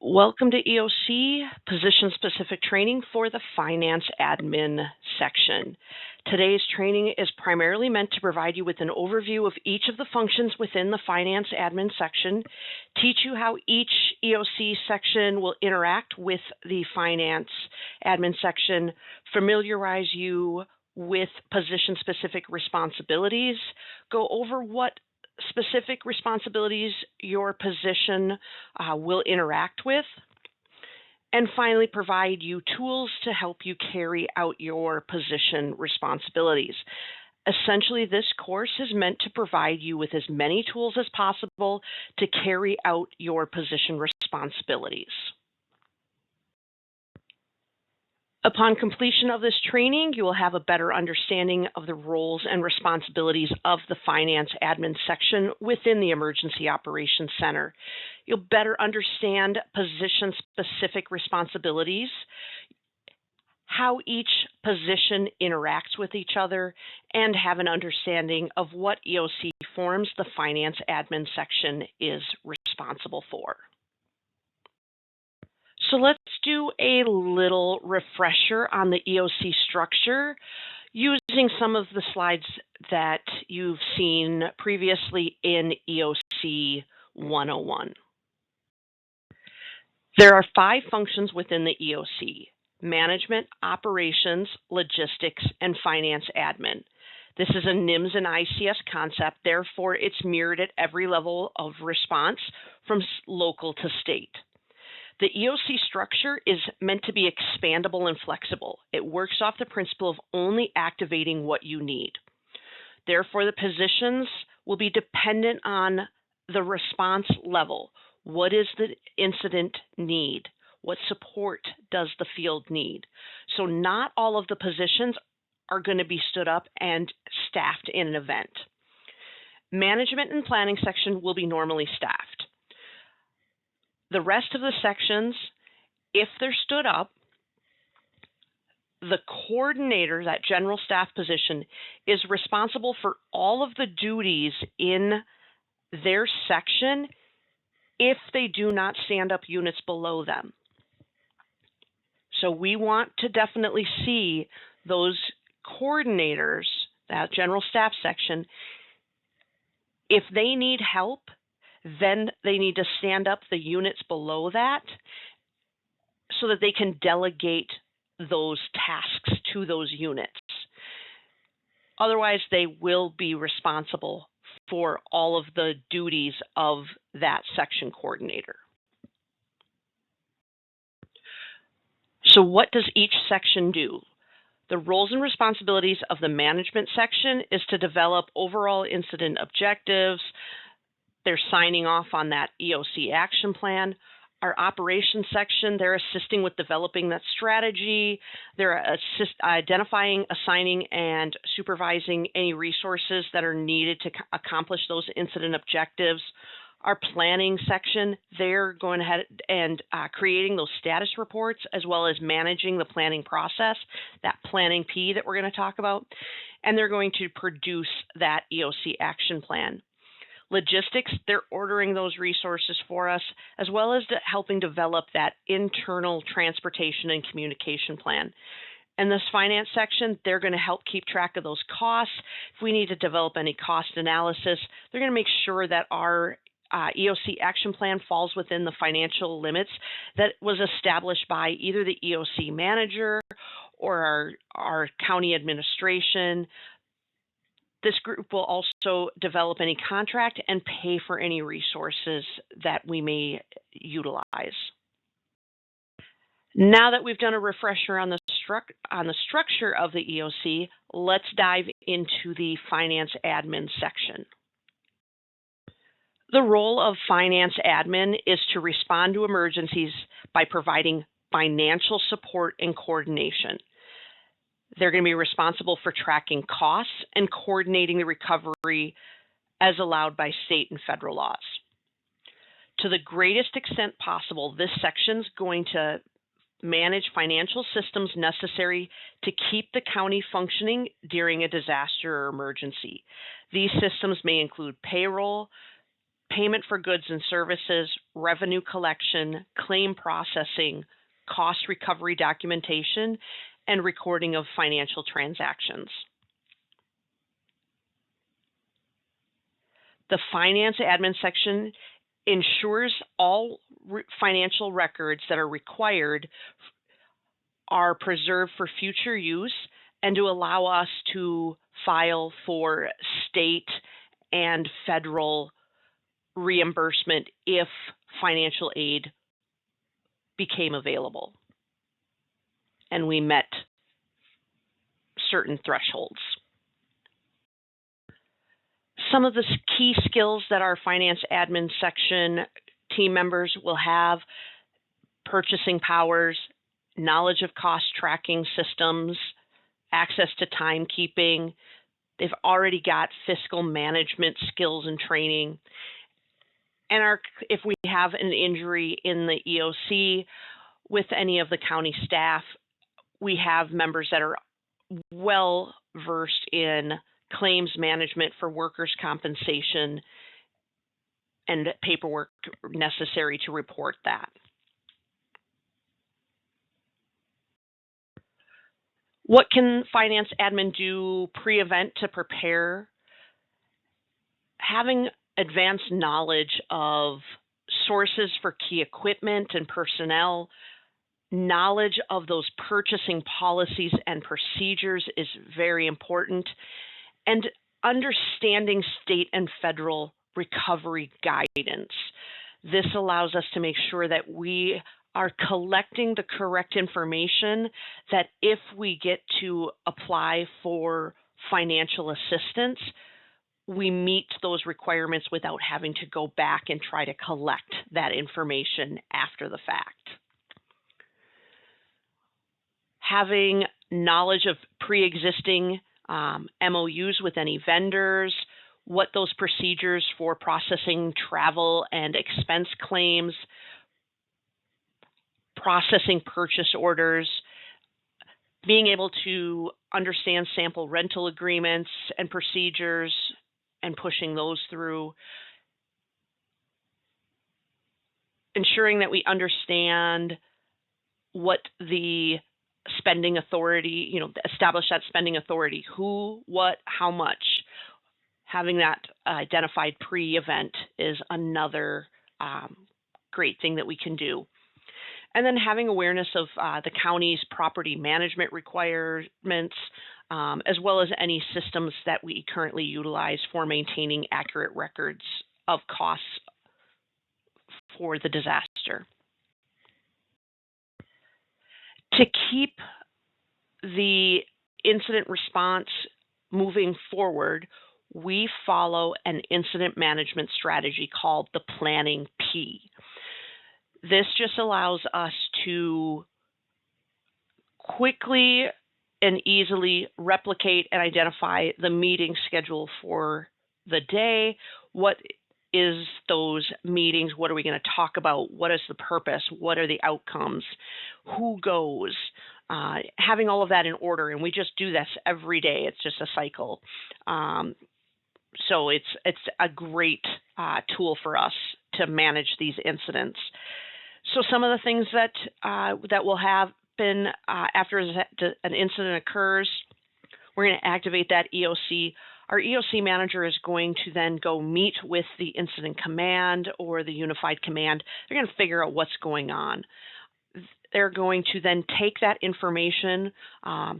Welcome to EOC, position-specific training for the finance admin section. Today's training is primarily meant to provide you with an overview of each of the functions within the finance admin section, teach you how each EOC section will interact with the finance admin section, familiarize you with position-specific responsibilities, go over what specific responsibilities your position will interact with, and finally provide you tools to help you carry out your position responsibilities. Essentially, this course is meant to provide you with as many tools as possible to carry out your position responsibilities. Upon completion of this training, you will have a better understanding of the roles and responsibilities of the Finance Admin section within the Emergency Operations Center. You'll better understand position-specific responsibilities, how each position interacts with each other, and have an understanding of what EOC forms the Finance Admin section is responsible for. So let's do a little refresher on the EOC structure using some of the slides that you've seen previously in EOC 101. There are 5 functions within the EOC: management, operations, logistics, and finance admin. This is a NIMS and ICS concept, therefore it's mirrored at every level of response from local to state. The EOC structure is meant to be expandable and flexible. It works off the principle of only activating what you need. Therefore, the positions will be dependent on the response level. What does the incident need? What support does the field need? So not all of the positions are going to be stood up and staffed in an event. Management and planning section will be normally staffed. The rest of the sections, if they're stood up, the coordinator, that general staff position, is responsible for all of the duties in their section if they do not stand up units below them. So we want to definitely see those coordinators, that general staff section, if they need help, then they need to stand up the units below that so that they can delegate those tasks to those units. Otherwise, they will be responsible for all of the duties of that section coordinator. So what does each section do? The roles and responsibilities of the management section is to develop overall incident objectives. They're signing off on that EOC action plan. Our operations section, they're assisting with developing that strategy. They're identifying, assigning, and supervising any resources that are needed to accomplish those incident objectives. Our planning section, they're going ahead and creating those status reports as well as managing the planning process, that planning P that we're going to talk about, and they're going to produce that EOC action plan. Logistics, they're ordering those resources for us, as well as helping develop that internal transportation and communication plan. And this finance section, they're going to help keep track of those costs. If we need to develop any cost analysis, they're going to make sure that our EOC action plan falls within the financial limits that was established by either the EOC manager or our county administration. This group will also develop any contract and pay for any resources that we may utilize. Now that we've done a refresher on the structure of the EOC, let's dive into the finance admin section. The role of finance admin is to respond to emergencies by providing financial support and coordination. They're going to be responsible for tracking costs and coordinating the recovery as allowed by state and federal laws. To the greatest extent possible, this section is going to manage financial systems necessary to keep the county functioning during a disaster or emergency. These systems may include payroll, payment for goods and services, revenue collection, claim processing, cost recovery documentation, and recording of financial transactions. The finance admin section ensures all financial records that are required are preserved for future use and to allow us to file for state and federal reimbursement if financial aid became available and we met certain thresholds. Some of the key skills that our finance admin section team members will have: purchasing powers, knowledge of cost tracking systems, access to timekeeping. They've already got fiscal management skills and training. And if we have an injury in the EOC with any of the county staff, we have members that are well versed in claims management for workers' compensation and paperwork necessary to report that. What can finance admin do pre-event to prepare? Having advanced knowledge of sources for key equipment and personnel, knowledge of those purchasing policies and procedures is very important, and understanding state and federal recovery guidance. This allows us to make sure that we are collecting the correct information, that if we get to apply for financial assistance, we meet those requirements without having to go back and try to collect that information after the fact. Having knowledge of pre-existing MOUs with any vendors, what those procedures for processing travel and expense claims, processing purchase orders, being able to understand sample rental agreements and procedures and pushing those through, ensuring that we understand what the spending authority, establish that spending authority, who, what, how much. Having that identified pre-event is another great thing that we can do. And then having awareness of the county's property management requirements, as well as any systems that we currently utilize for maintaining accurate records of costs for the disaster. To keep the incident response moving forward, we follow an incident management strategy called the Planning P. This just allows us to quickly and easily replicate and identify the meeting schedule for the day. What is those meetings? What are we going to talk about? What is the purpose? What are the outcomes? Who goes? Having all of that in order, and we just do this every day. It's just a cycle. So it's a great tool for us to manage these incidents. So some of the things that will happen after an incident occurs, we're going to activate that EOC. Our EOC manager is going to then go meet with the incident command or the unified command. They're going to figure out what's going on. They're going to then take that information.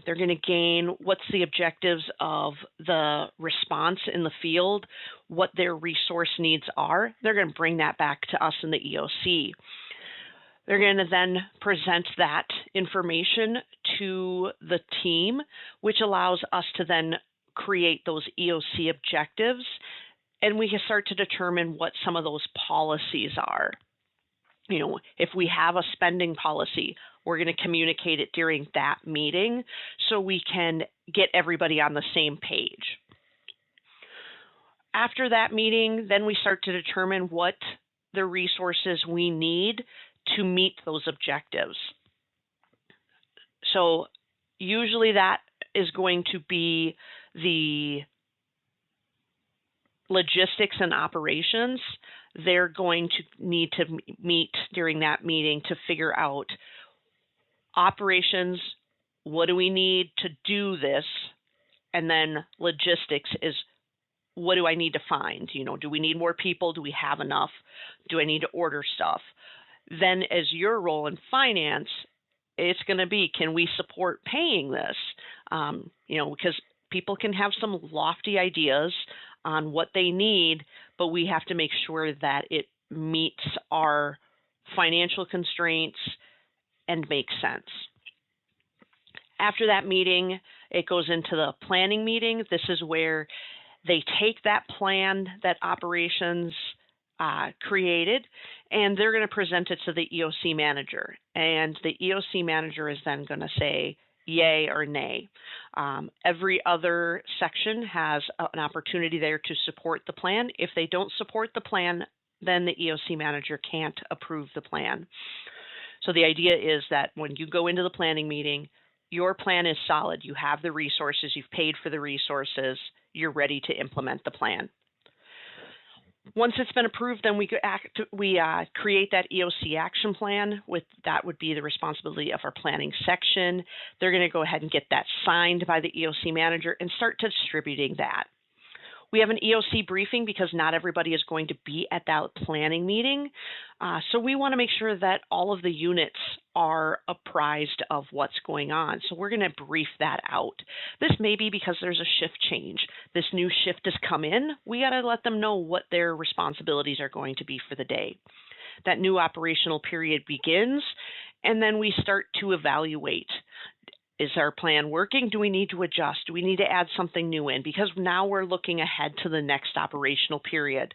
They're going to gain what's the objectives of the response in the field, what their resource needs are. They're going to bring that back to us in the EOC. They're going to then present that information to the team, which allows us to then create those EOC objectives, and we can start to determine what some of those policies are. If we have a spending policy, we're going to communicate it during that meeting so we can get everybody on the same page. After that meeting, then we start to determine what the resources we need to meet those objectives. So usually that is going to be the logistics and operations. they're going to need to meet during that meeting to figure out operations, what do we need to do this? And then logistics is, what do I need to find? Do we need more people? Do we have enough? Do I need to order stuff? Then as your role in finance, it's going to be, can we support paying this? Because people can have some lofty ideas on what they need, but we have to make sure that it meets our financial constraints and makes sense. After that meeting, it goes into the planning meeting. This is where they take that plan that operations created, and they're going to present it to the EOC manager. And the EOC manager is then going to say yay or nay. Every other section has an opportunity there to support the plan. If they don't support the plan, then the EOC manager can't approve the plan. So the idea is that when you go into the planning meeting, your plan is solid. You have the resources, you've paid for the resources, you're ready to implement the plan. Once it's been approved, then we create that EOC action plan. That would be the responsibility of our planning section. They're going to go ahead and get that signed by the EOC manager and start distributing that. We have an EOC briefing because not everybody is going to be at that planning meeting. So we want to make sure that all of the units are apprised of what's going on. So we're going to brief that out. This may be because there's a shift change. This new shift has come in. We got to let them know what their responsibilities are going to be for the day. That new operational period begins, and then we start to evaluate. Is our plan working? Do we need to adjust? Do we need to add something new in? Because now we're looking ahead to the next operational period.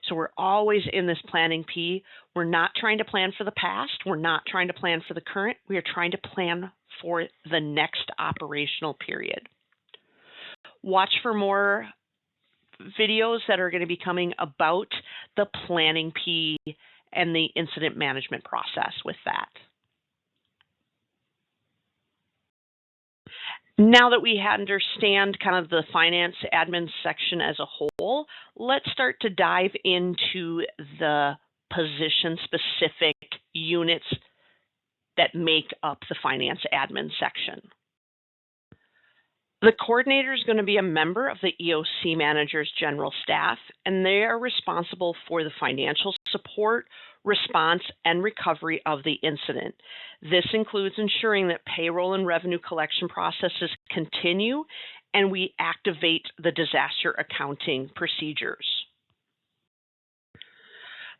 So we're always in this planning P. We're not trying to plan for the past. We're not trying to plan for the current. We are trying to plan for the next operational period. Watch for more videos that are going to be coming about the planning P and the incident management process with that. Now that we understand kind of the finance admin section as a whole, let's start to dive into the position-specific units that make up the finance admin section. The coordinator is going to be a member of the EOC manager's general staff, and they are responsible for the financial support, response, and recovery of the incident. This includes ensuring that payroll and revenue collection processes continue, and we activate the disaster accounting procedures.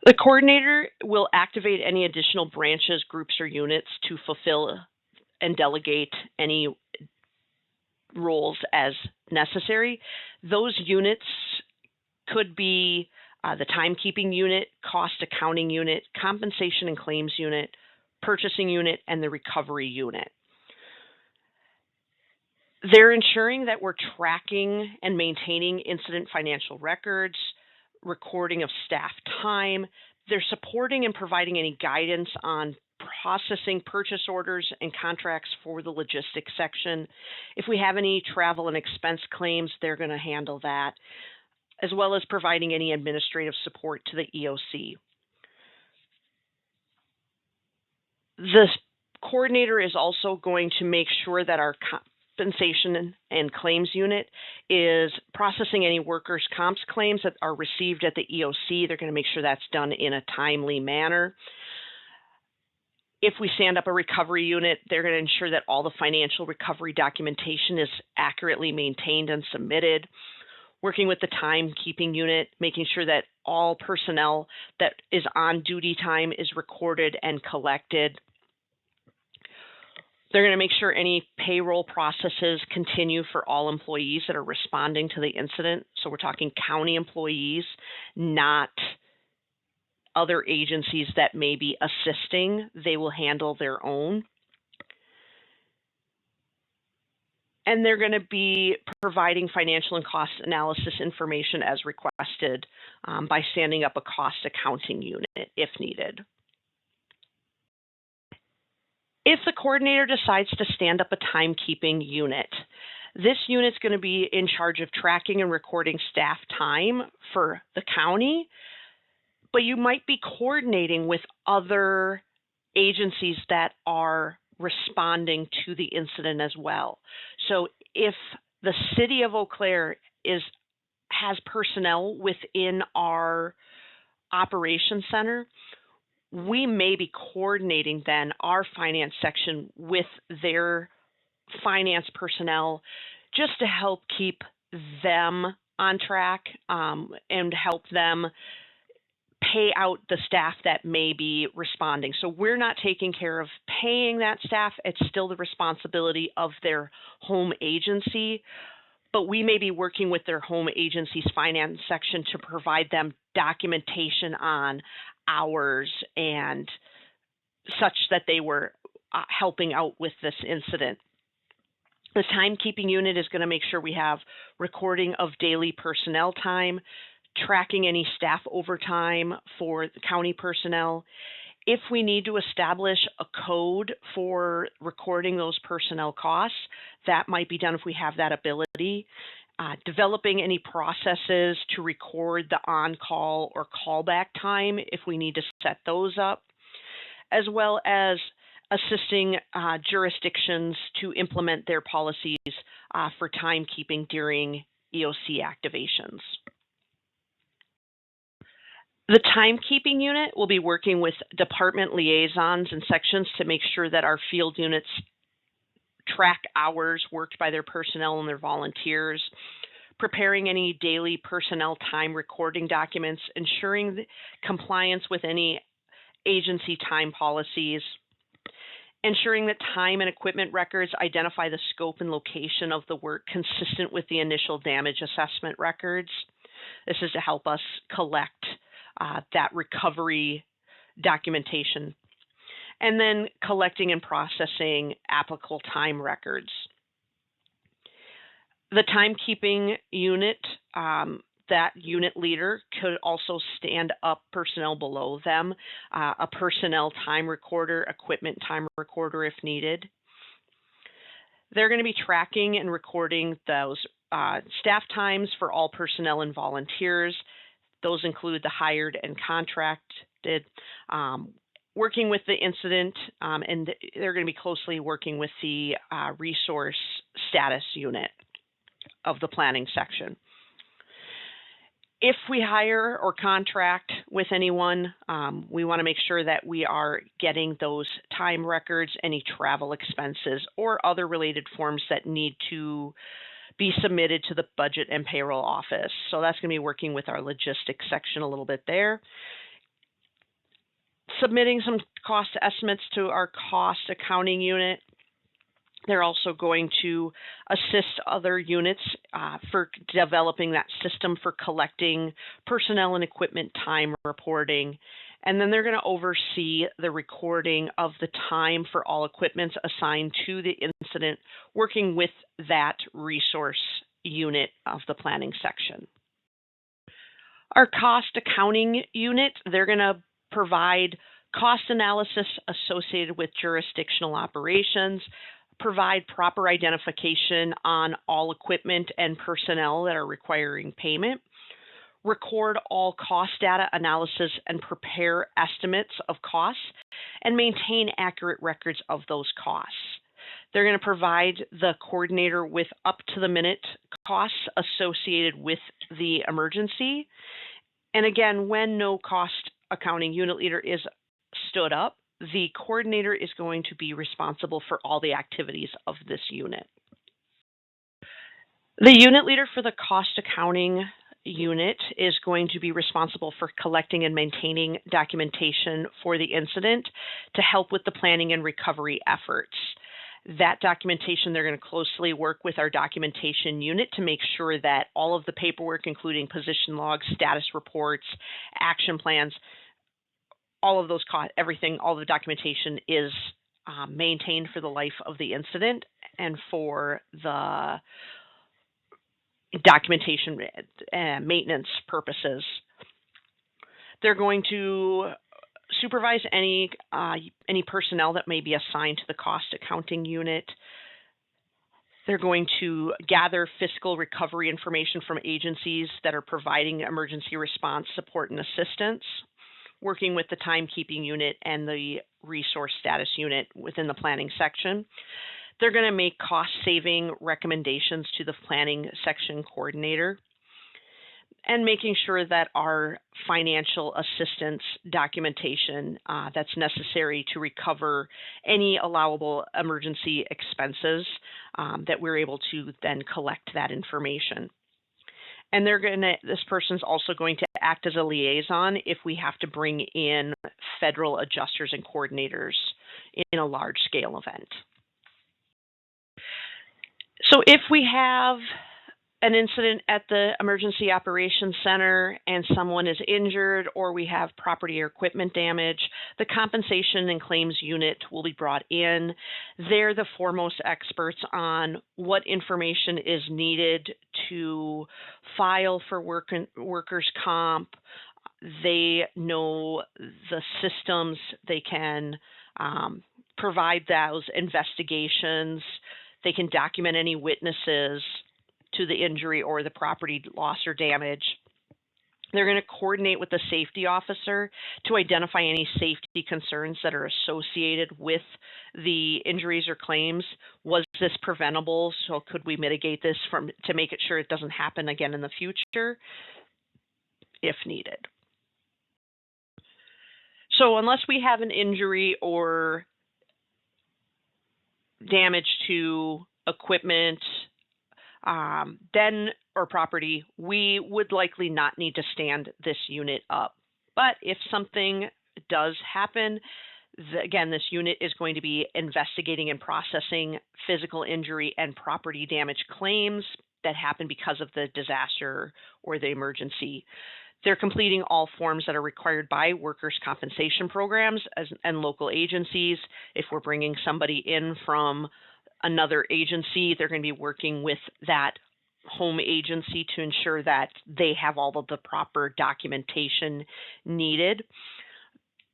The coordinator will activate any additional branches, groups, or units to fulfill and delegate any roles as necessary. Those units could be the timekeeping unit, cost accounting unit, compensation and claims unit, purchasing unit, and the recovery unit. They're ensuring that we're tracking and maintaining incident financial records, recording of staff time. They're supporting and providing any guidance on processing purchase orders and contracts for the logistics section. If we have any travel and expense claims, they're going to handle that, as well as providing any administrative support to the EOC. The coordinator is also going to make sure that our compensation and claims unit is processing any workers' comps claims that are received at the EOC. They're going to make sure that's done in a timely manner. If we stand up a recovery unit, they're going to ensure that all the financial recovery documentation is accurately maintained and submitted. Working with the timekeeping unit, making sure that all personnel that is on duty time is recorded and collected. They're going to make sure any payroll processes continue for all employees that are responding to the incident. So we're talking county employees, not other agencies that may be assisting. They will handle their own. And they're going to be providing financial and cost analysis information as requested by standing up a cost accounting unit if needed. If the coordinator decides to stand up a timekeeping unit, this unit's going to be in charge of tracking and recording staff time for the county, but you might be coordinating with other agencies that are responding to the incident as well. So if the city of Eau Claire has personnel within our operations center, we may be coordinating then our finance section with their finance personnel just to help keep them on track and help them pay out the staff that may be responding. So we're not taking care of paying that staff. It's still the responsibility of their home agency, but we may be working with their home agency's finance section to provide them documentation on hours and such that they were helping out with this incident. The timekeeping unit is going to make sure we have recording of daily personnel time, tracking any staff overtime for the county personnel. If we need to establish a code for recording those personnel costs, that might be done if we have that ability. Developing any processes to record the on-call or callback time if we need to set those up, as well as assisting jurisdictions to implement their policies for timekeeping during EOC activations. The timekeeping unit will be working with department liaisons and sections to make sure that our field units track hours worked by their personnel and their volunteers, preparing any daily personnel time recording documents, ensuring compliance with any agency time policies, ensuring that time and equipment records identify the scope and location of the work consistent with the initial damage assessment records. This is to help us collect that recovery documentation, and then collecting and processing applicable time records. The timekeeping unit, that unit leader could also stand up personnel below them, a personnel time recorder, equipment time recorder if needed. They're going to be tracking and recording those staff times for all personnel and volunteers. Those include the hired and contracted, working with the incident, and they're going to be closely working with the resource status unit of the planning section. If we hire or contract with anyone, we want to make sure that we are getting those time records, any travel expenses, or other related forms that need to be submitted to the budget and payroll office. So that's going to be working with our logistics section a little bit there. Submitting some cost estimates to our cost accounting unit. They're also going to assist other units for developing that system for collecting personnel and equipment time reporting. And then they're going to oversee the recording of the time for all equipment assigned to the incident, working with that resource unit of the planning section. Our cost accounting unit, they're going to provide cost analysis associated with jurisdictional operations, provide proper identification on all equipment and personnel that are requiring payment, record all cost data analysis and prepare estimates of costs, and maintain accurate records of those costs. They're going to provide the coordinator with up-to-the-minute costs associated with the emergency. And again, when no cost accounting unit leader is stood up, the coordinator is going to be responsible for all the activities of this unit. The unit leader for the cost accounting unit is going to be responsible for collecting and maintaining documentation for the incident to help with the planning and recovery efforts. That documentation, they're going to closely work with our documentation unit to make sure that all of the paperwork, including position logs, status reports, action plans, all of those everything, all the documentation is maintained for the life of the incident and for the documentation maintenance purposes. They're going to supervise any personnel that may be assigned to the cost accounting unit. They're going to gather fiscal recovery information from agencies that are providing emergency response support and assistance. working with the timekeeping unit and the resource status unit within the planning section. They're going to make cost-saving recommendations to the planning section coordinator and making sure that our financial assistance documentation that's necessary to recover any allowable emergency expenses that we're able to then collect that information. And this person's also going to act as a liaison if we have to bring in federal adjusters and coordinators in a large-scale event. So if we have an incident at the Emergency Operations Center and someone is injured, or we have property or equipment damage, the compensation and claims unit will be brought in. They're the foremost experts on what information is needed to file for workers' comp. They know the systems. They can provide those investigations. They can document any witnesses to the injury or the property loss or damage. They're going to coordinate with the safety officer to identify any safety concerns that are associated with the injuries or claims. Was this preventable? So could we mitigate this to make it sure it doesn't happen again in the future if needed? So unless we have an injury or damage to equipment, or property, we would likely not need to stand this unit up. But if something does happen, again, this unit is going to be investigating and processing physical injury and property damage claims that happen because of the disaster or the emergency. They're completing all forms that are required by workers' compensation programs and local agencies. If we're bringing somebody in from another agency, they're going to be working with that home agency to ensure that they have all of the proper documentation needed.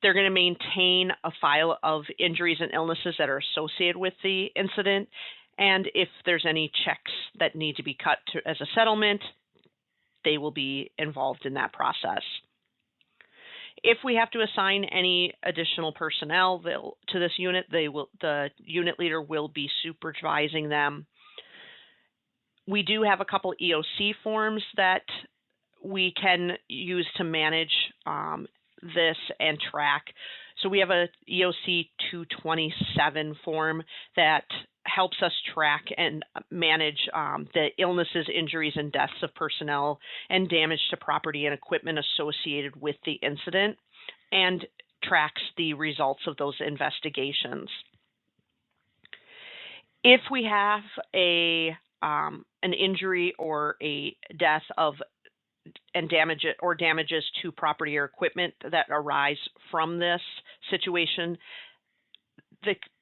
They're going to maintain a file of injuries and illnesses that are associated with the incident, and if there's any checks that need to be cut as a settlement, they will be involved in that process. If we have to assign any additional personnel to this unit, the unit leader will be supervising them. We do have a couple EOC forms that we can use to manage this and track. So we have a EOC 227 form that helps us track and manage the illnesses, injuries, and deaths of personnel and damage to property and equipment associated with the incident, and tracks the results of those investigations. If we have an injury or a death damages to property or equipment that arise from this situation,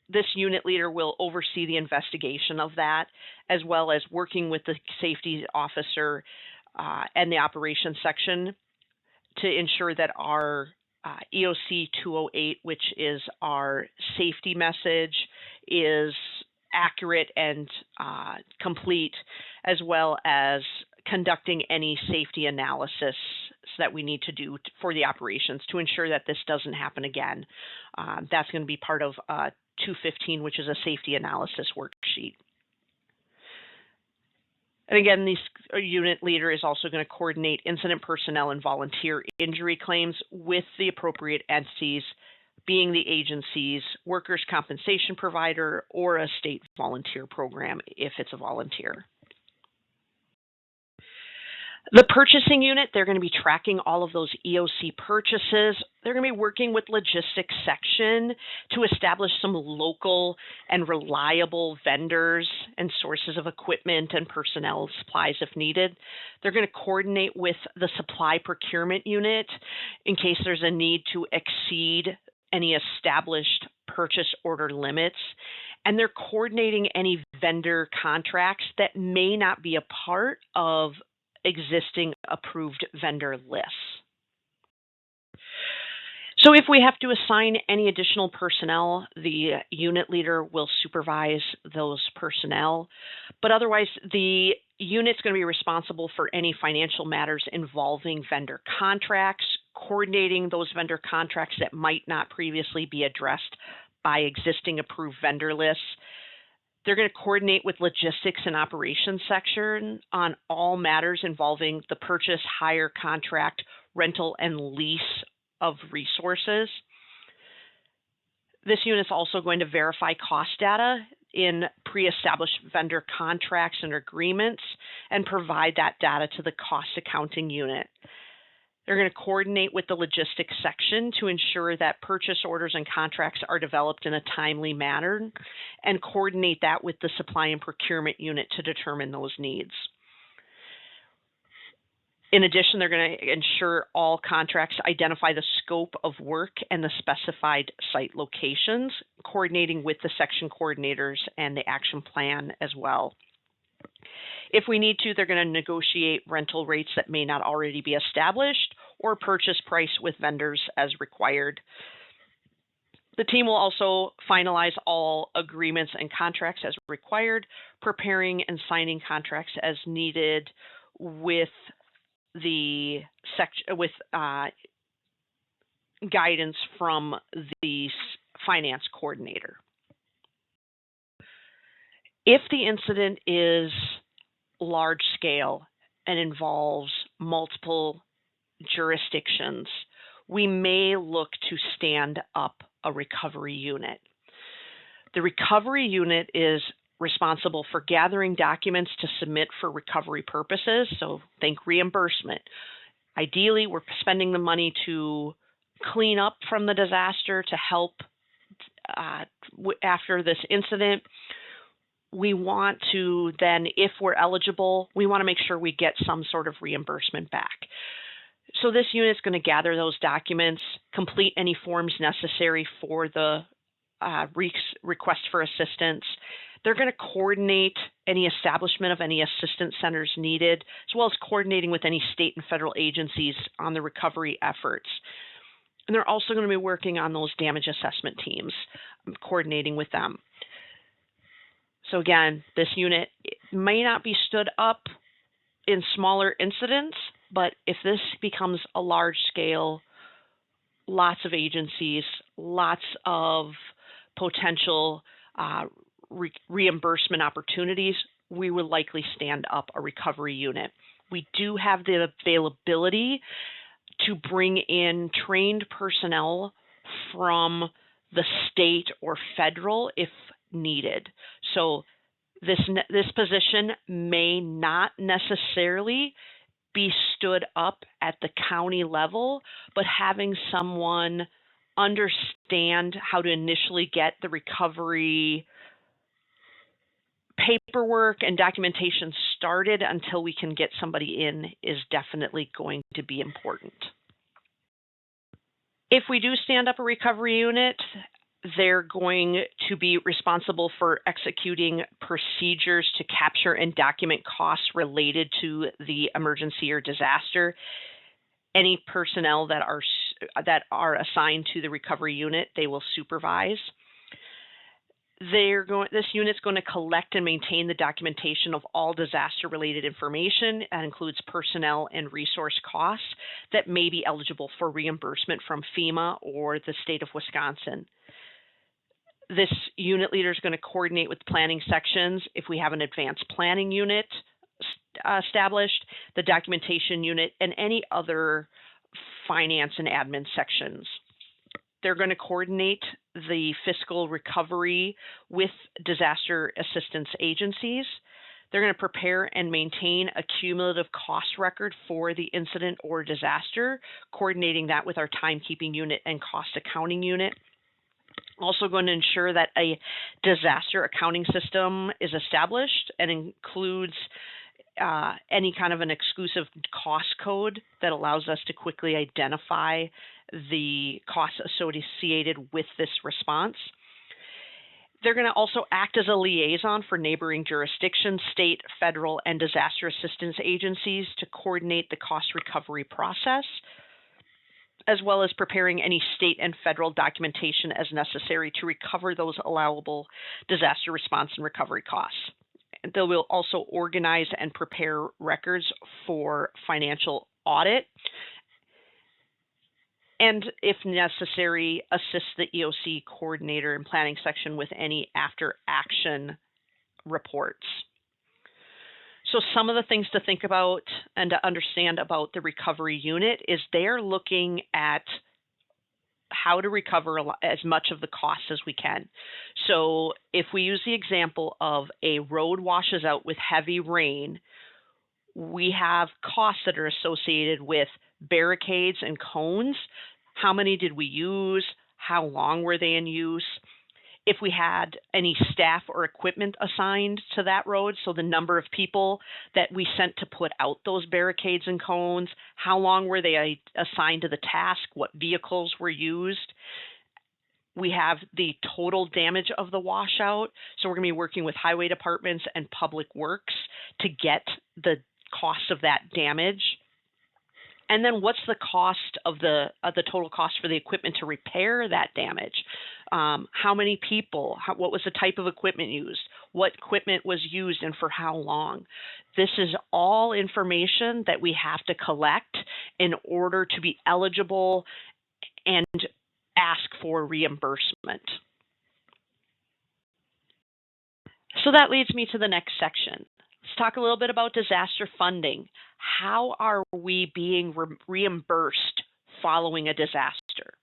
this unit leader will oversee the investigation of that, as well as working with the safety officer and the operations section to ensure that our EOC 208, which is our safety message, is accurate and complete, as well as conducting any safety analysis that we need to do for the operations to ensure that this doesn't happen again. That's going to be part of 215, which is a safety analysis worksheet. And again, this unit leader is also going to coordinate incident personnel and volunteer injury claims with the appropriate entities, being the agency's workers' compensation provider or a state volunteer program if it's a volunteer. The purchasing unit, they're going to be tracking all of those EOC purchases. They're going to be working with logistics section to establish some local and reliable vendors and sources of equipment and personnel supplies if needed. They're going to coordinate with the supply procurement unit in case there's a need to exceed any established purchase order limits. And they're coordinating any vendor contracts that may not be a part of existing approved vendor lists. So if we have to assign any additional personnel, the unit leader will supervise those personnel, but otherwise the unit's going to be responsible for any financial matters involving vendor contracts, coordinating those vendor contracts that might not previously be addressed by existing approved vendor lists. They're going to coordinate with logistics and operations section on all matters involving the purchase, hire, contract, rental, and lease of resources. This unit is also going to verify cost data in pre-established vendor contracts and agreements and provide that data to the cost accounting unit. They're going to coordinate with the logistics section to ensure that purchase orders and contracts are developed in a timely manner and coordinate that with the supply and procurement unit to determine those needs. In addition, they're going to ensure all contracts identify the scope of work and the specified site locations, coordinating with the section coordinators and the action plan as well. If we need to, they're going to negotiate rental rates that may not already be established or purchase price with vendors as required. The team will also finalize all agreements and contracts as required, preparing and signing contracts as needed with the guidance from the finance coordinator. If the incident is large scale and involves multiple jurisdictions, we may look to stand up a recovery unit. The recovery unit is responsible for gathering documents to submit for recovery purposes, so think reimbursement. Ideally, we're spending the money to clean up from the disaster to help after this incident. We want to then, if we're eligible, we want to make sure we get some sort of reimbursement back. So this unit is going to gather those documents, complete any forms necessary for the request for assistance. They're going to coordinate any establishment of any assistance centers needed, as well as coordinating with any state and federal agencies on the recovery efforts. And they're also going to be working on those damage assessment teams, coordinating with them. So again, this unit may not be stood up in smaller incidents, but if this becomes a large scale, lots of agencies, lots of potential reimbursement opportunities, we would likely stand up a recovery unit. We do have the availability to bring in trained personnel from the state or federal if needed. So this position may not necessarily be stood up at the county level, but having someone understand how to initially get the recovery paperwork and documentation started until we can get somebody in is definitely going to be important. If we do stand up a recovery unit, they're going to be responsible for executing procedures to capture and document costs related to the emergency or disaster. Any personnel that are assigned to the recovery unit, they will supervise. This unit's going to collect and maintain the documentation of all disaster-related information. That includes personnel and resource costs that may be eligible for reimbursement from FEMA or the state of Wisconsin. This unit leader is going to coordinate with planning sections if we have an advanced planning unit established, the documentation unit, and any other finance and admin sections. They're going to coordinate the fiscal recovery with disaster assistance agencies. They're going to prepare and maintain a cumulative cost record for the incident or disaster, coordinating that with our timekeeping unit and cost accounting unit. Also going to ensure that a disaster accounting system is established and includes any kind of an exclusive cost code that allows us to quickly identify the costs associated with this response. They're going to also act as a liaison for neighboring jurisdictions, state, federal, and disaster assistance agencies to coordinate the cost recovery process, as well as preparing any state and federal documentation as necessary to recover those allowable disaster response and recovery costs. They will also organize and prepare records for financial audit. and if necessary, assist the EOC coordinator and planning section with any after action reports. So some of the things to think about and to understand about the recovery unit is they're looking at how to recover as much of the cost as we can. So if we use the example of a road washes out with heavy rain, we have costs that are associated with barricades and cones. How many did we use? How long were they in use? If we had any staff or equipment assigned to that road, so the number of people that we sent to put out those barricades and cones, how long were they assigned to the task, what vehicles were used. We have the total damage of the washout, so we're going to be working with highway departments and public works to get the cost of that damage. And then what's the cost of the total cost for the equipment to repair that damage? How many people? What was the type of equipment used? What equipment was used and for how long? This is all information that we have to collect in order to be eligible and ask for reimbursement. So that leads me to the next section. Let's talk a little bit about disaster funding. How are we being reimbursed following a disaster?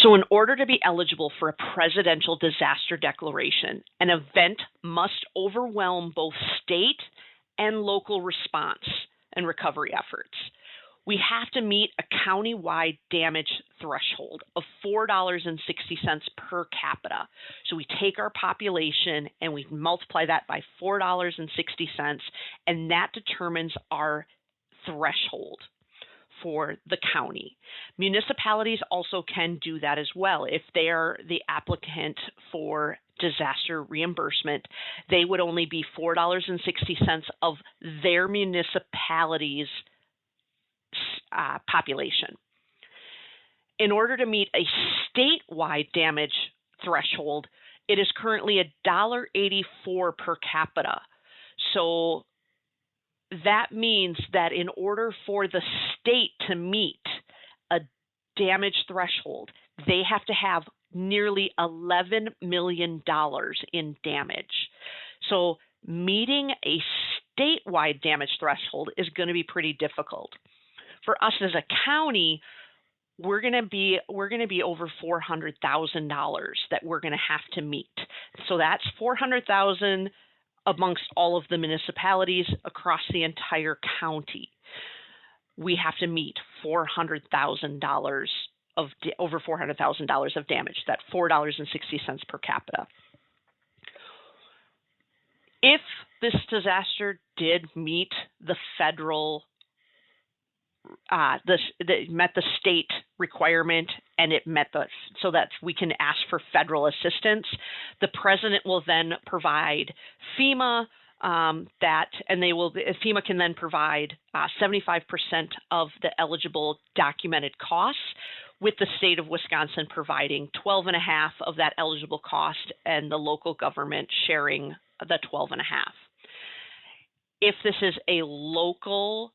So in order to be eligible for a presidential disaster declaration, an event must overwhelm both state and local response and recovery efforts. We have to meet a county-wide damage threshold of $4.60 per capita. So we take our population and we multiply that by $4.60, and that determines our threshold for the county. Municipalities also can do that as well. If they are the applicant for disaster reimbursement, they would only be $4.60 of their municipality's population. In order to meet a statewide damage threshold, it is currently $1.84 per capita. So that means that in order for the state to meet a damage threshold, they have to have nearly $11 million in damage. So meeting a statewide damage threshold is going to be pretty difficult. For us as a county, we're going to be over $400,000 that we're going to have to meet. So that's $400,000 amongst all of the municipalities across the entire county. We have to meet $400,000 of over $400,000 of damage. That $4.60 per capita. If this disaster did meet the federal met the state requirement and it met so that we can ask for federal assistance, the president will then provide FEMA FEMA can then provide 75% of the eligible documented costs, with the state of Wisconsin providing 12.5% of that eligible cost and the local government sharing the 12.5%. If this is a localized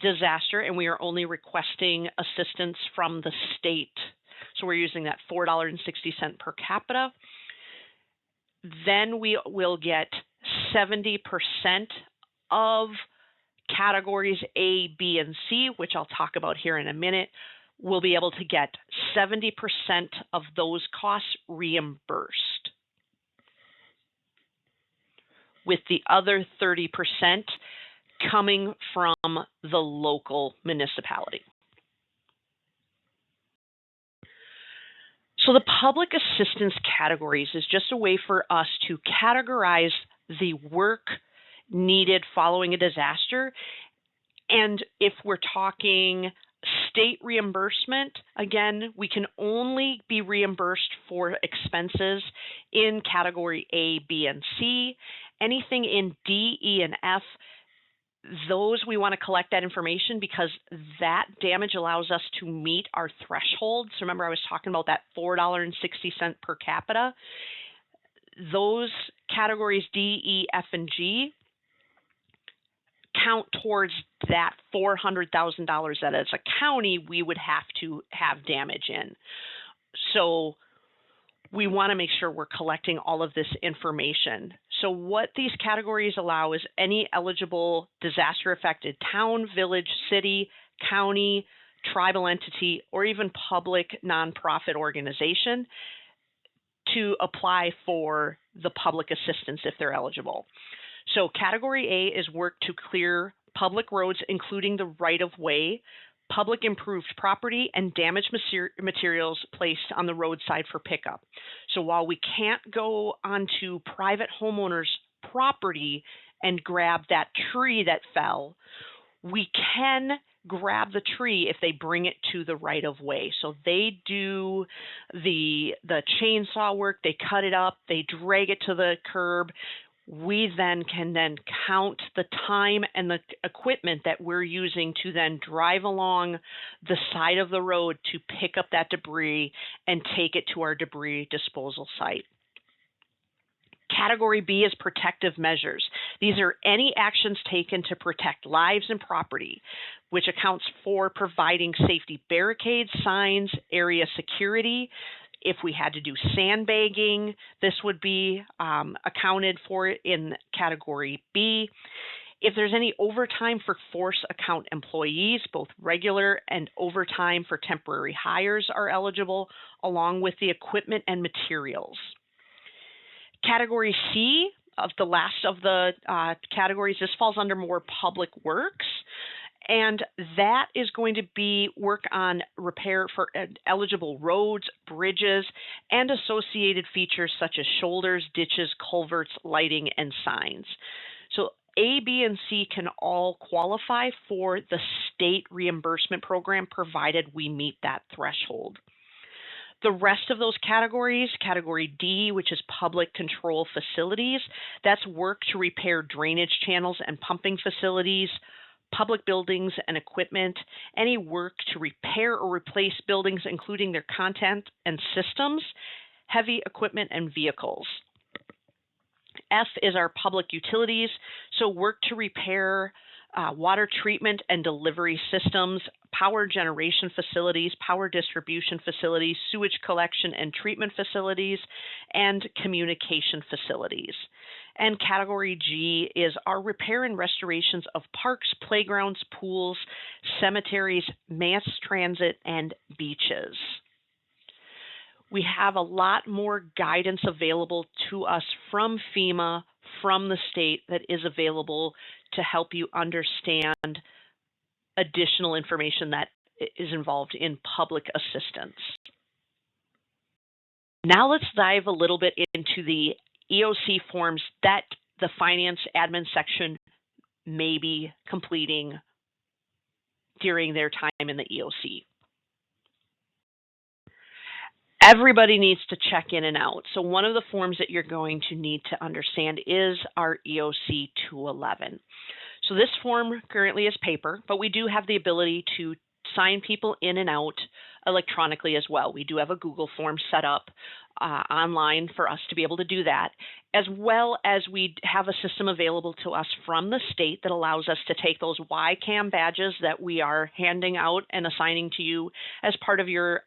disaster and we are only requesting assistance from the state, so we're using that $4.60 per capita, then we will get 70% of categories A, B, and C, which I'll talk about here in a minute. We'll be able to get 70% of those costs reimbursed, with the other 30% coming from the local municipality. So the public assistance categories is just a way for us to categorize the work needed following a disaster. And if we're talking state reimbursement, again, we can only be reimbursed for expenses in category A, B, and C. Anything in D, E, and F, those we want to collect that information because that damage allows us to meet our threshold. So remember I was talking about that $4.60 per capita. Those categories D, E, F, and G count towards that $400,000 that as a county we would have to have damage in. So we want to make sure we're collecting all of this information. So what these categories allow is any eligible disaster-affected town, village, city, county, tribal entity, or even public nonprofit organization to apply for the public assistance if they're eligible. So category A is work to clear public roads, including the right-of-way, public improved property, and damaged materials placed on the roadside for pickup. So while we can't go onto private homeowners' property and grab that tree that fell, we can grab the tree if they bring it to the right-of-way. So they do the chainsaw work, they cut it up, they drag it to the curb. We then can count the time and the equipment that we're using to then drive along the side of the road to pick up that debris and take it to our debris disposal site. Category B is protective measures. These are any actions taken to protect lives and property, which accounts for providing safety barricades, signs, area security. If we had to do sandbagging, this would be accounted for in category B. If there's any overtime for force account employees, both regular and overtime for temporary hires are eligible, along with the equipment and materials. Category C, of the last of the categories, this falls under more public works. And that is going to be work on repair for eligible roads, bridges, and associated features such as shoulders, ditches, culverts, lighting, and signs. So A, B, and C can all qualify for the state reimbursement program provided we meet that threshold. The rest of those categories, category D, which is public control facilities, that's work to repair drainage channels and pumping facilities, public buildings and equipment, any work to repair or replace buildings, including their content and systems, heavy equipment and vehicles. F is our public utilities, so work to repair water treatment and delivery systems, power generation facilities, power distribution facilities, sewage collection and treatment facilities, and communication facilities. And category G is our repair and restorations of parks, playgrounds, pools, cemeteries, mass transit, and beaches. We have a lot more guidance available to us from FEMA, from the state, that is available to help you understand additional information that is involved in public assistance. Now let's dive a little bit into the EOC forms that the finance admin section may be completing during their time in the EOC. Everybody needs to check in and out. So one of the forms that you're going to need to understand is our EOC 211. So this form currently is paper, but we do have the ability to sign people in and out electronically as well. We do have a Google form set up online for us to be able to do that, as well as we have a system available to us from the state that allows us to take those YCAM badges that we are handing out and assigning to you as part of your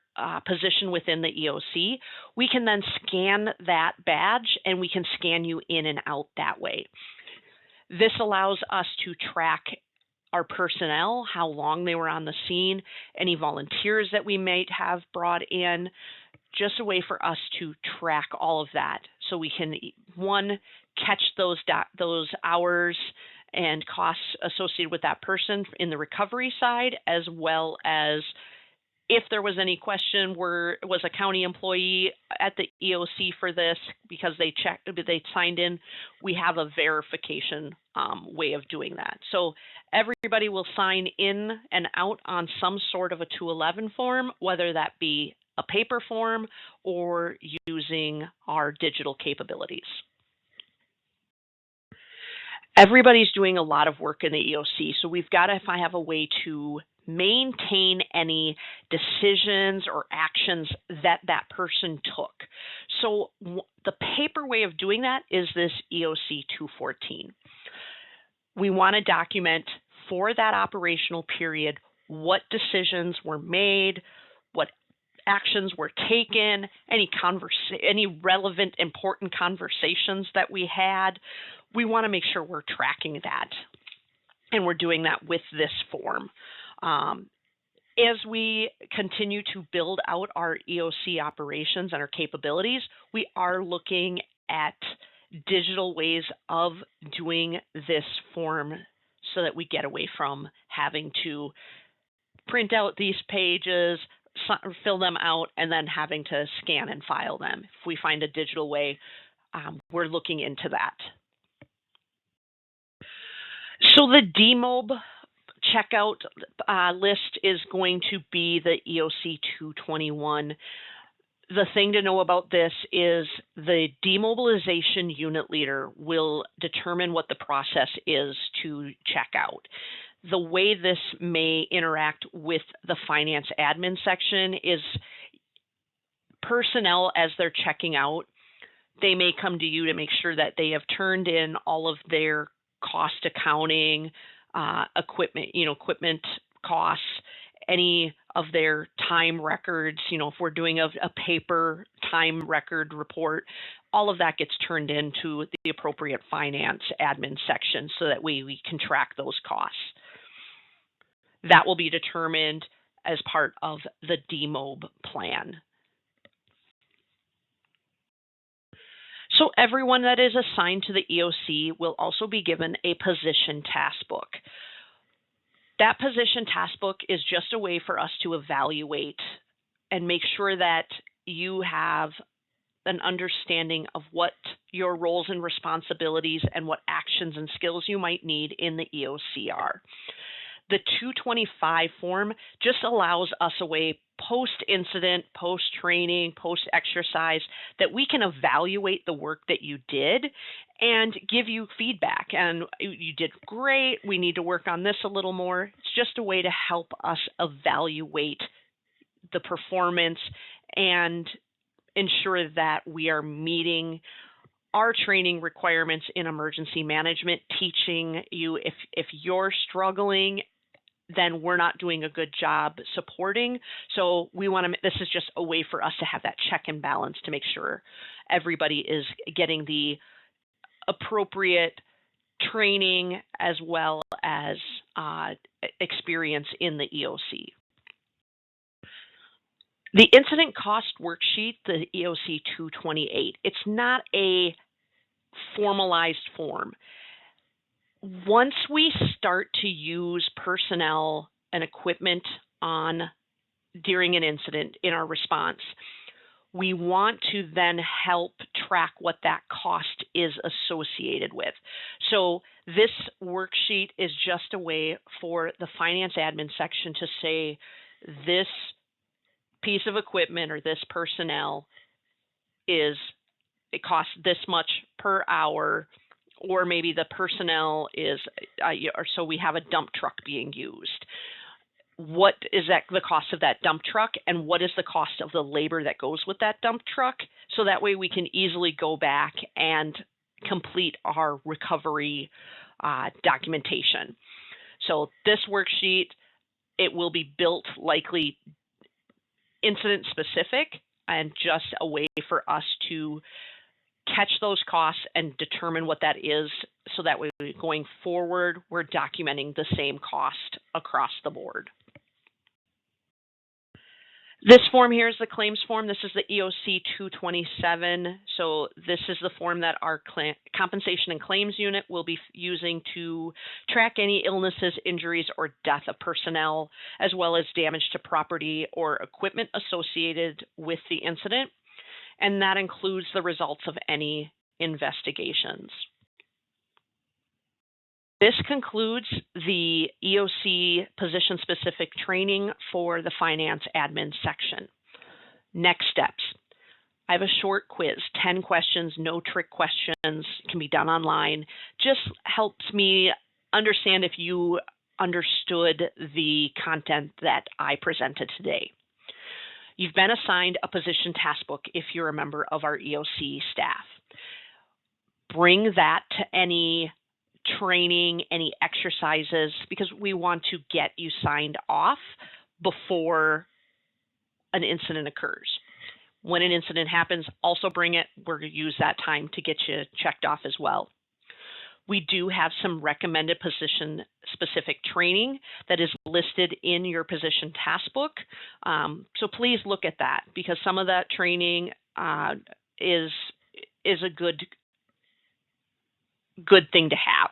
position within the EOC. We can then scan that badge and we can scan you in and out that way. This allows us to track our personnel, how long they were on the scene, any volunteers that we might have brought in, just a way for us to track all of that. So we can, one, catch those hours and costs associated with that person in the recovery side, as well as if there was any question, was a county employee at the EOC for this because they signed in, we have a verification way of doing that. So everybody will sign in and out on some sort of a 211 form, whether that be a paper form or using our digital capabilities. Everybody's doing a lot of work in the EOC, so we've got to have a way to maintain any decisions or actions that that person took. So the paper way of doing that is this EOC 214. We want to document for that operational period what decisions were made, what actions were taken, any relevant, important conversations that we had. We want to make sure we're tracking that, and we're doing that with this form. As we continue to build out our EOC operations and our capabilities, we are looking at digital ways of doing this form so that we get away from having to print out these pages, fill them out, and then having to scan and file them. If we find a digital way, we're looking into that. So the DMOB checkout list is going to be the EOC 221. The thing to know about this is the demobilization unit leader will determine what the process is to check out. The way this may interact with the finance admin section is personnel, as they're checking out, they may come to you to make sure that they have turned in all of their cost accounting, equipment costs, any of their time records. If we're doing a paper time record report, all of that gets turned into the appropriate finance admin section so that we can track those costs. That will be determined as part of the DMOB plan. So everyone that is assigned to the EOC will also be given a position task book. That position task book is just a way for us to evaluate and make sure that you have an understanding of what your roles and responsibilities and what actions and skills you might need in the EOC are. The 225 form just allows us a way post-incident, post-training, post-exercise that we can evaluate the work that you did and give you feedback. And you did great. We need to work on this a little more. It's just a way to help us evaluate the performance and ensure that we are meeting our training requirements in emergency management, teaching you if you're struggling, then we're not doing a good job supporting. So this is just a way for us to have that check and balance to make sure everybody is getting the appropriate training as well as experience in the EOC. The incident cost worksheet, the EOC 228, it's not a formalized form. Once we start to use personnel and equipment during an incident in our response, we want to then help track what that cost is associated with. So this worksheet is just a way for the finance admin section to say this piece of equipment or this personnel it costs this much per hour, or maybe the personnel is, or so we have a dump truck being used. What is the cost of that dump truck, and what is the cost of the labor that goes with that dump truck? So that way we can easily go back and complete our recovery documentation. So this worksheet, it will be built likely incident specific and just a way for us to catch those costs and determine what that is, so that way going forward, we're documenting the same cost across the board. This form here is the claims form. This is the EOC 227. So this is the form that our compensation and claims unit will be using to track any illnesses, injuries, or death of personnel, as well as damage to property or equipment associated with the incident. And that includes the results of any investigations. This concludes the EOC position-specific training for the finance admin section. Next steps. I have a short quiz, 10 questions, no trick questions, can be done online. Just helps me understand if you understood the content that I presented today. You've been assigned a position task book if you're a member of our EOC staff. Bring that to any training, any exercises, because we want to get you signed off before an incident occurs. When an incident happens, also bring it. We're going to use that time to get you checked off as well. We do have some recommended position-specific training that is listed in your position task book. So please look at that, because some of that training is a good thing to have.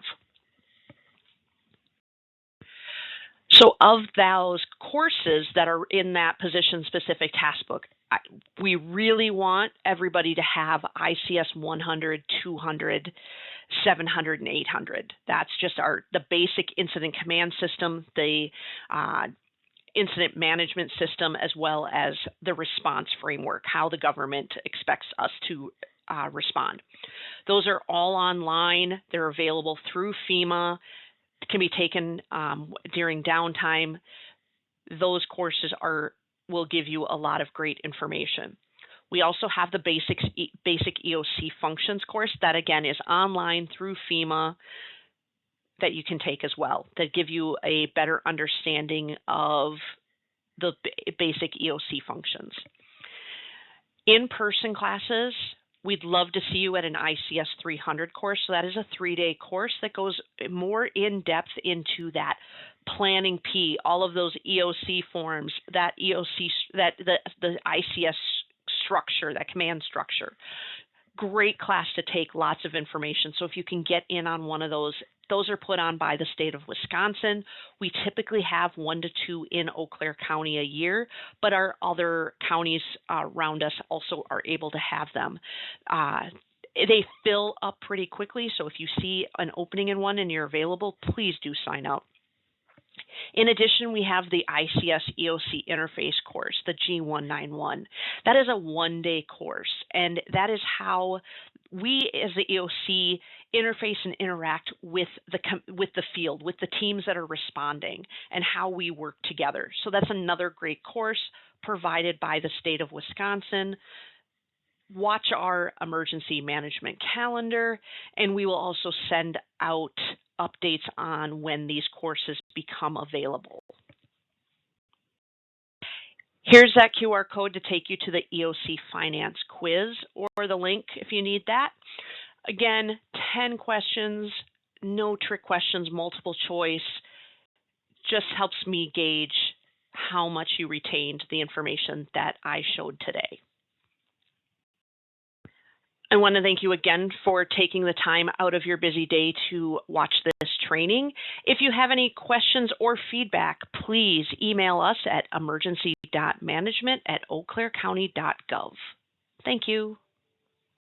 So of those courses that are in that position-specific task book, we really want everybody to have ICS 100, 200, 700, and 800. That's just the basic incident command system, the incident management system, as well as the response framework, how the government expects us to respond. Those are all online. They're available through FEMA. Can be taken during downtime. Those courses will give you a lot of great information. We also have the basic EOC functions course that, again, is online through FEMA that you can take as well, that give you a better understanding of the basic EOC functions. In-person classes, we'd love to see you at an ICS 300 course. So that is a 3-day course that goes more in depth into that planning P, all of those EOC forms, that EOC, the ICS structure, that command structure. Great class to take, lots of information. So if you can get in on one of those are put on by the state of Wisconsin. We typically have 1 to 2 in Eau Claire County a year, but our other counties around us also are able to have them. They fill up pretty quickly, so if you see an opening in one and you're available, please do sign up. In addition, we have the ICS EOC interface course, the G191. That is a 1-day course, and that is how we as the EOC interface and interact with the field, with the teams that are responding, and how we work together. So that's another great course provided by the state of Wisconsin. Watch our emergency management calendar, and we will also send out updates on when these courses become available. Here's that QR code to take you to the EOC Finance quiz, or the link if you need that. Again, 10 questions, no trick questions, multiple choice. Just helps me gauge how much you retained the information that I showed today. I want to thank you again for taking the time out of your busy day to watch this training. If you have any questions or feedback, please email us at emergency.management@eauclairecounty.gov. Thank you.